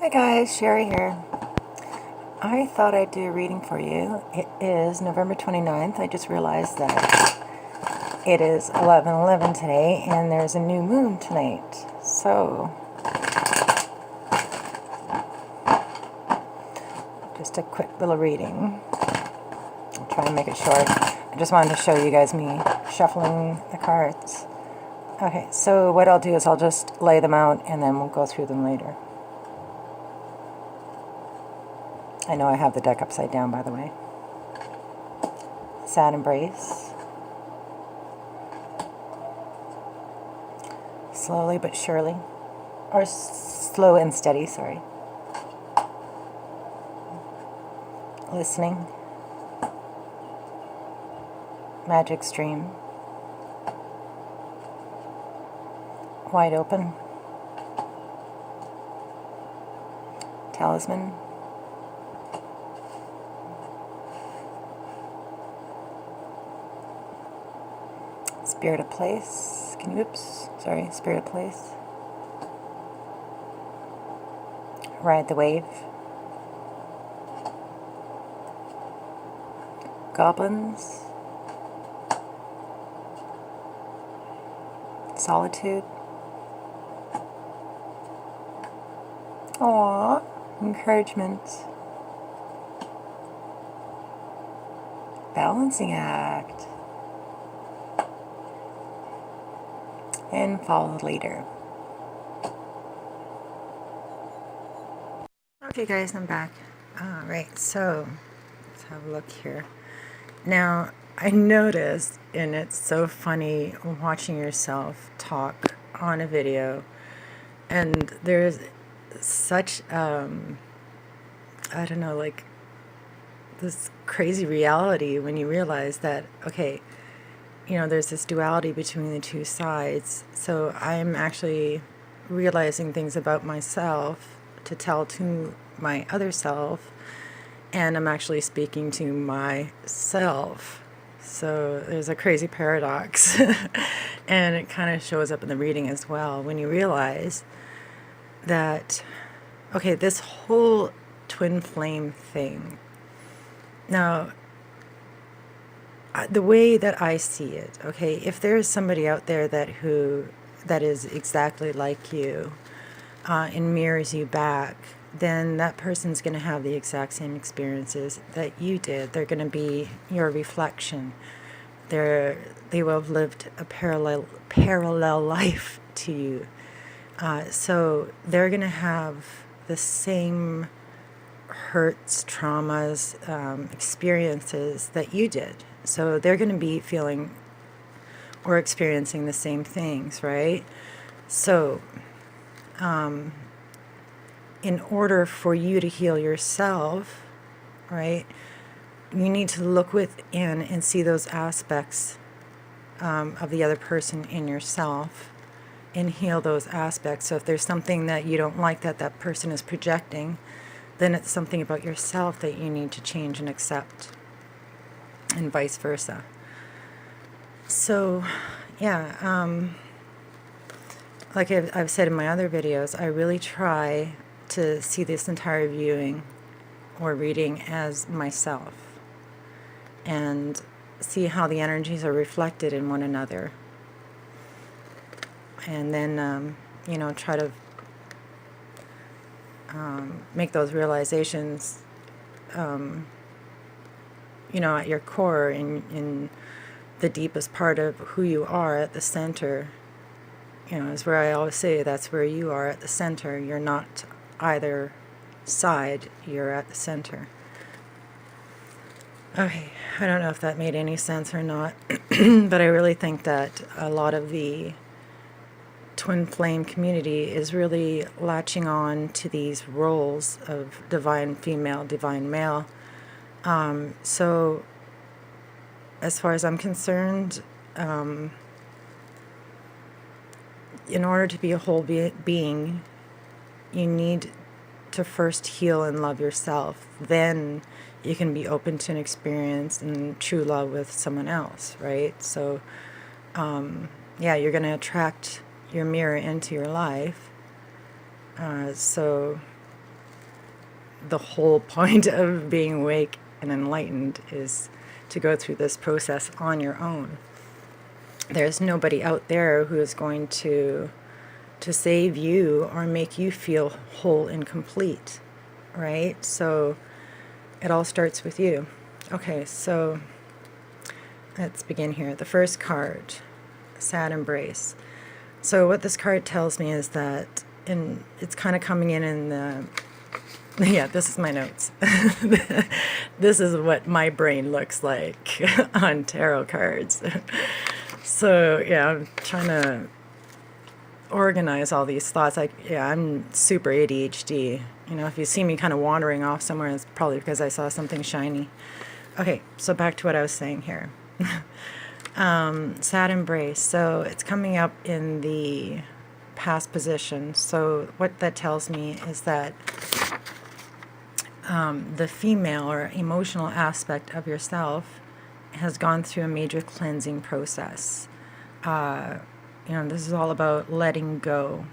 Hi guys, Sherry here. I thought I'd do a reading for you. It is November 29th. I just realized that it is 11:11 today and there's a new moon tonight. So, just a quick little reading. I'll try and make it short. I just wanted to show you guys me shuffling the cards. Okay, so what I'll do is I'll just lay them out and then we'll go through them later. I know I have the deck upside down, by the way. Sad embrace. Slowly but surely. Or slow and steady, sorry. Listening. Magic stream. Wide open. Talisman. Spirit of place. Spirit of place. Ride the wave. Goblins. Solitude. Aww. Encouragement. Balancing act. And follow the leader. Okay guys, I'm back. Alright, so let's have a look here. Now, I noticed, and it's so funny watching yourself talk on a video, and there's such, I don't know, like this crazy reality when you realize that, okay, you know, there's this duality between the two sides. So I'm actually realizing things about myself to tell to my other self, and I'm actually speaking to myself. So there's a crazy paradox. And it kind of shows up in the reading as well when you realize that, okay, this whole twin flame thing. Now, the way that I see it, okay, if there's somebody out there that is exactly like you and mirrors you back, then that person's going to have the exact same experiences that you did. They're going to be your reflection. They will have lived a parallel life to you. So they're going to have the same hurts, traumas, experiences that you did. So they're going to be feeling or experiencing the same things, right? So in order for you to heal yourself, right, you need to look within and see those aspects of the other person in yourself and heal those aspects. So if there's something that you don't like that that person is projecting, then it's something about yourself that you need to change and accept, and vice versa. So, yeah, like I've said in my other videos, I really try to see this entire viewing or reading as myself and see how the energies are reflected in one another. And then, you know, try to make those realizations, you know, at your core, in the deepest part of who you are at the center. You know, is where I always say that's where you are at the center. You're not either side, you're at the center. Okay, I don't know if that made any sense or not, but I really think that a lot of the twin flame community is really latching on to these roles of divine female, divine male. So as far as I'm concerned, in order to be a whole being, you need to first heal and love yourself. Then you can be open to an experience and true love with someone else, right? So, yeah, you're going to attract your mirror into your life. So the whole point of being awake and enlightened is to go through this process on your own. There's nobody out there who is going to save you or make you feel whole and complete, right? So it all starts with you. Okay, so let's begin here. The first card, Sad Embrace. So what this card tells me is that, and it's kind of coming in the, yeah, this is my notes. This is what my brain looks like on tarot cards. So yeah, I'm trying to organize all these thoughts. I'm super ADHD. You know, if you see me kind of wandering off somewhere, it's probably because I saw something shiny. Okay, so back to what I was saying here. Sad Embrace. So it's coming up in the past position. So what that tells me is that the female or emotional aspect of yourself has gone through a major cleansing process. You know, this is all about letting go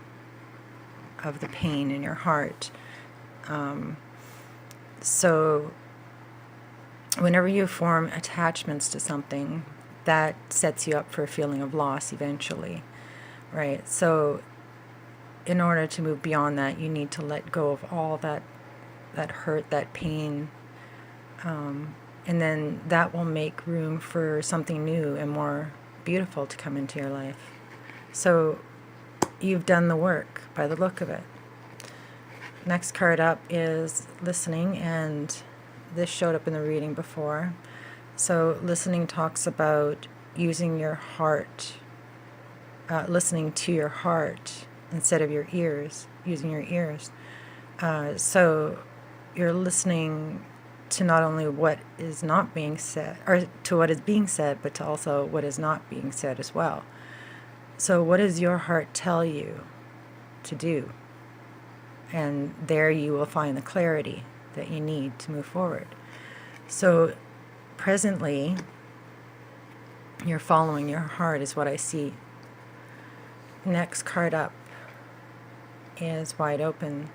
of the pain in your heart. So whenever you form attachments to something, that sets you up for a feeling of loss eventually, right? So in order to move beyond that, you need to let go of all that hurt, that pain, and then that will make room for something new and more beautiful to come into your life. So you've done the work by the look of it. Next card up is listening, and this showed up in the reading before. So listening talks about using your heart, listening to your heart instead of your ears, using your ears. So you're listening to not only what is not being said, or to what is being said, but to also what is not being said as well. So what does your heart tell you to do? And there you will find the clarity that you need to move forward. So presently, you're following your heart is what I see. Next card up is Wide Open.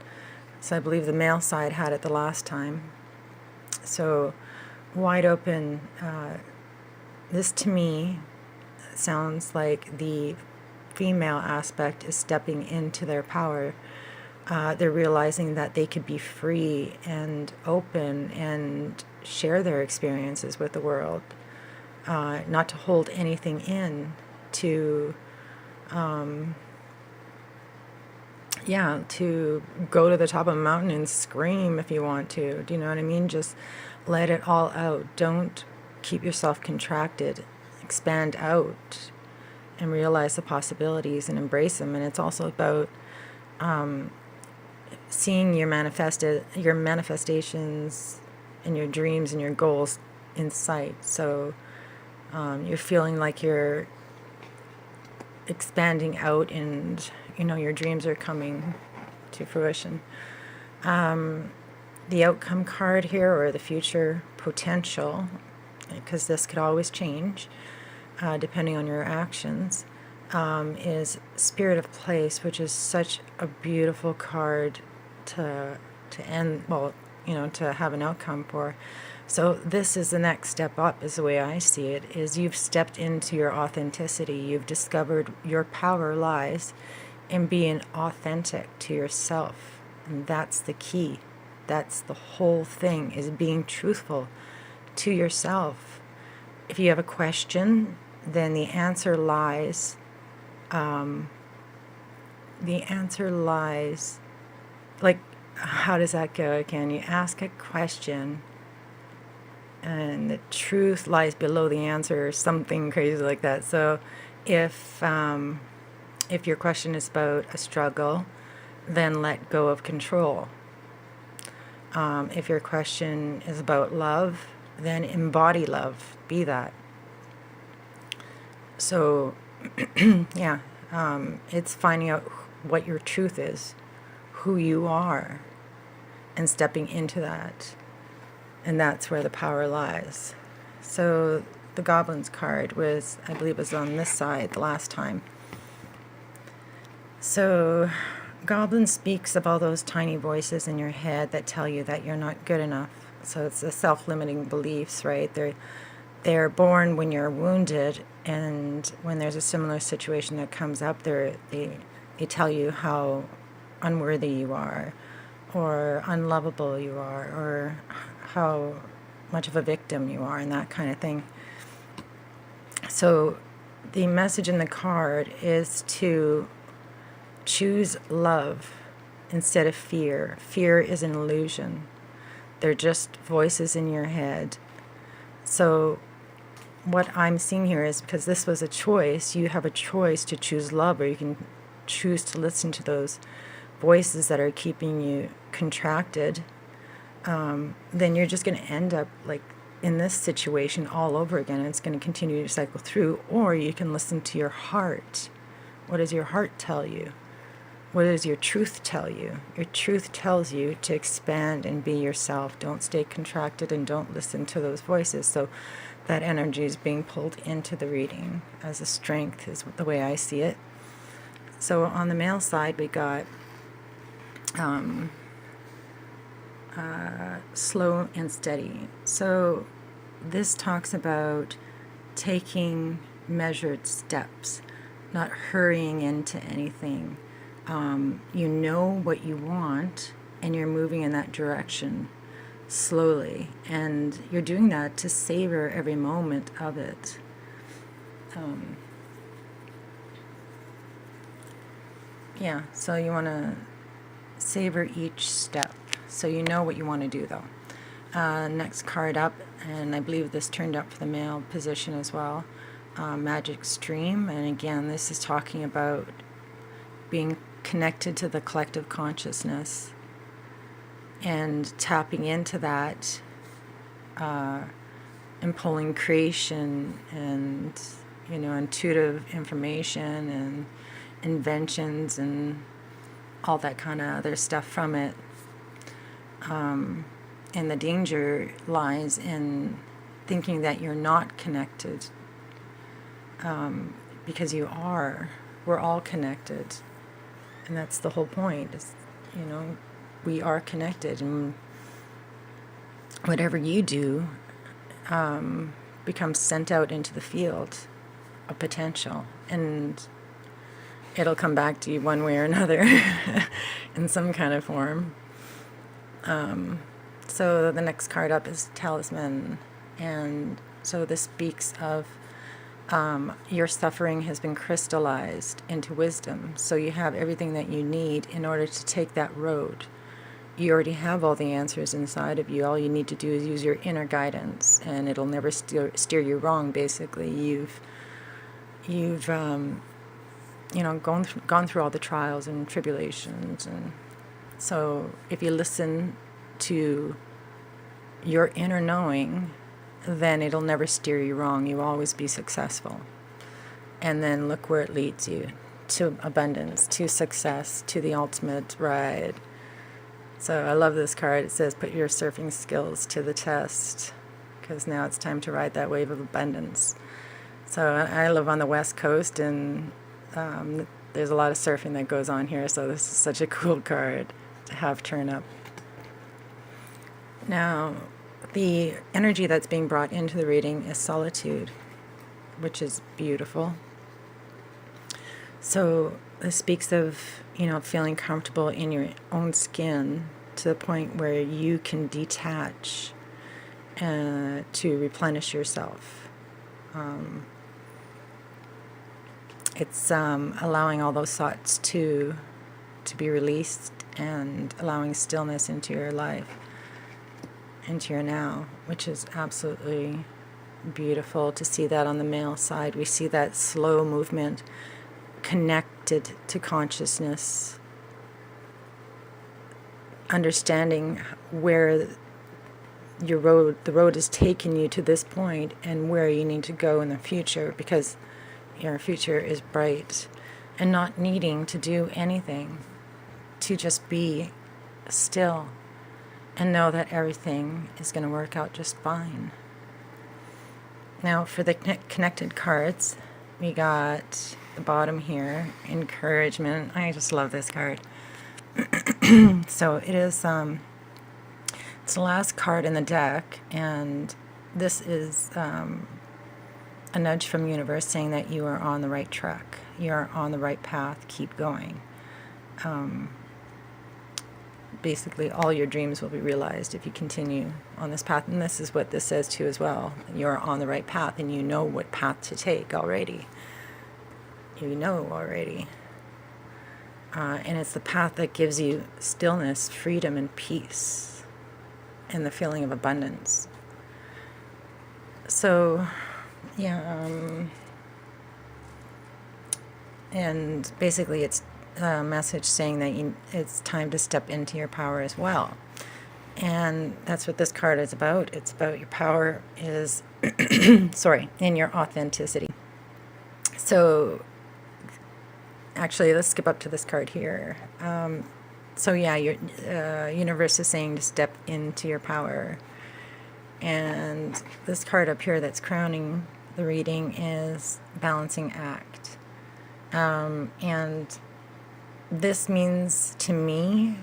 So I believe the male side had it the last time. So Wide Open, this to me sounds like the female aspect is stepping into their power. They're realizing that they could be free and open and share their experiences with the world, not to hold anything in, to to go to the top of a mountain and scream if you want to. Do you know what I mean? Just let it all out. Don't keep yourself contracted. Expand out and realize the possibilities and embrace them. And it's also about seeing your manifestations and your dreams and your goals in sight. So you're feeling like you're expanding out, and you know your dreams are coming to fruition. The outcome card here, or the future potential, because this could always change depending on your actions, is Spirit of Place, which is such a beautiful card to end, well, you know, to have an outcome for. So this is the next step up, is the way I see it, is you've stepped into your authenticity. You've discovered your power lies in being authentic to yourself. And that's the key. That's the whole thing, is being truthful to yourself. If you have a question, then the answer lies, like, how does that go again? You ask a question, and the truth lies below the answer, or something crazy like that. So if your question is about a struggle, then let go of control. If your question is about love, then embody love. Be that. So, yeah, it's finding out what your truth is, who you are, and stepping into that. And that's where the power lies. So the Goblins card was, I believe, was on this side the last time. So Goblin speaks of all those tiny voices in your head that tell you that you're not good enough. So it's the self-limiting beliefs, right? They're born when you're wounded, and when there's a similar situation that comes up, they tell you how unworthy you are, or unlovable you are, or how much of a victim you are, and that kind of thing. So the message in the card is to choose love instead of fear. Fear is an illusion. They're just voices in your head. So what I'm seeing here is, because this was a choice, you have a choice to choose love, or you can choose to listen to those voices that are keeping you contracted. Then you're just going to end up like in this situation all over again, and it's going to continue to cycle through. Or you can listen to your heart. What does your heart tell you? What does your truth tell you? Your truth tells you to expand and be yourself. Don't stay contracted, and don't listen to those voices. So that energy is being pulled into the reading as a strength, is the way I see it. So on the male side, we got slow and steady. So this talks about taking measured steps, not hurrying into anything. You know what you want, and you're moving in that direction slowly, and you're doing that to savor every moment of it. Yeah, so you want to savor each step, so you know what you want to do, though. Next card up, and I believe this turned up for the male position as well, Magic Stream. And again, this is talking about being connected to the collective consciousness and tapping into that, and pulling creation and, intuitive information and inventions and all that kind of other stuff from it. And the danger lies in thinking that you're not connected, because you are. We're all connected, and that's the whole point. Is, we are connected, and whatever you do becomes sent out into the field of potential, and it'll come back to you one way or another in some kind of form. So the next card up is Talisman, and so this speaks of your suffering has been crystallized into wisdom, so you have everything that you need in order to take that road. You already have all the answers inside of you. All you need to do is use your inner guidance, and it'll never steer you wrong. Basically, you've gone through all the trials and tribulations, and so if you listen to your inner knowing, then it'll never steer you wrong. You'll always be successful. And then look where it leads you, to abundance, to success, to the ultimate ride. So I love this card. It says, put your surfing skills to the test, because now it's time to ride that wave of abundance. So I live on the West Coast, and there's a lot of surfing that goes on here, so this is such a cool card to have turn up. Now, the energy that's being brought into the reading is solitude, which is beautiful. So this speaks of, feeling comfortable in your own skin to the point where you can detach to replenish yourself. It's allowing all those thoughts to be released, and allowing stillness into your life, into your now, which is absolutely beautiful to see that on the male side. We see that slow movement connected to consciousness, understanding where the road is taking you to this point, and where you need to go in the future, because your future is bright, and not needing to do anything, to just be still and know that everything is going to work out just fine. Now for the connected cards, we got the bottom here, encouragement. I just love this card. So it is, it's the last card in the deck, and this is a nudge from universe saying that you are on the right track. You are on the right path. Keep going. Basically, all your dreams will be realized if you continue on this path. And this is what this says to you as well. You're on the right path, and you know what path to take already. You know already. And it's the path that gives you stillness, freedom, and peace, and the feeling of abundance. So, yeah, and basically it's a message saying that it's time to step into your power as well. And that's what this card is about. It's about your power is, sorry, in your authenticity. So, actually, let's skip up to this card here. So yeah, your universe is saying to step into your power. And this card up here that's crowning the reading is Balancing Act. And this means to me,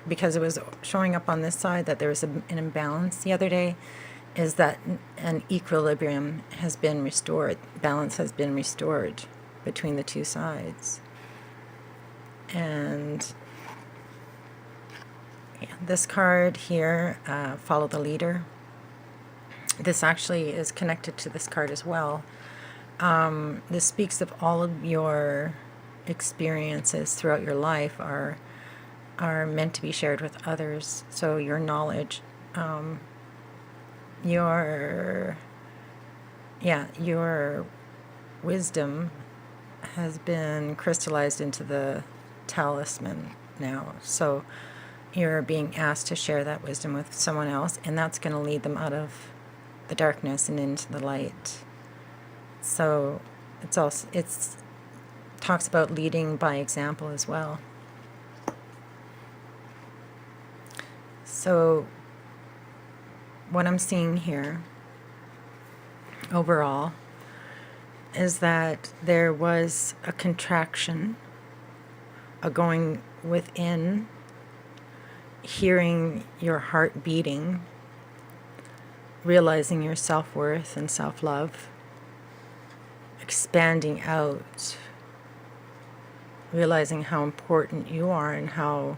because it was showing up on this side that there was an imbalance the other day, is that an equilibrium has been restored. Balance has been restored between the two sides. And this card here, Follow the Leader. This actually is connected to this card as well. This speaks of all of your experiences throughout your life are meant to be shared with others. So your knowledge, your wisdom has been crystallized into the talisman now. So you're being asked to share that wisdom with someone else, and that's going to lead them out of the darkness and into the light. So it's talks about leading by example as well. So what I'm seeing here overall is that there was a contraction, a going within, hearing your heart beating, realizing your self-worth and self-love, expanding out, realizing how important you are and how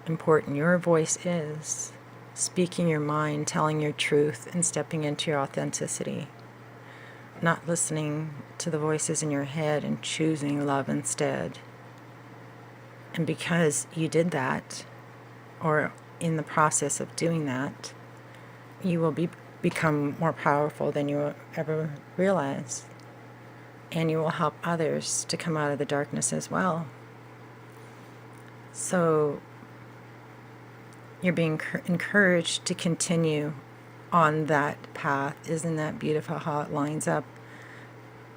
important your voice is, speaking your mind, telling your truth, and stepping into your authenticity, not listening to the voices in your head and choosing love instead. And because you did that, or in the process of doing that, you will become more powerful than you ever realized. And you will help others to come out of the darkness as well. So you're being encouraged to continue on that path. Isn't that beautiful how it lines up?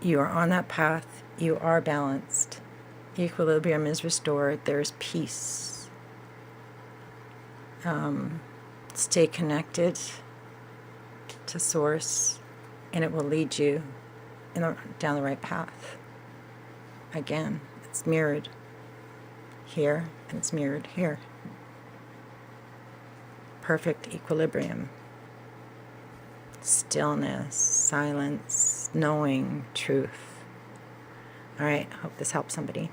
You are on that path. You are balanced. Equilibrium is restored. There's peace. Stay connected to Source, and it will lead you down the right path. Again, it's mirrored here, and it's mirrored here. Perfect equilibrium. Stillness, silence, knowing, truth. All right, hope this helps somebody.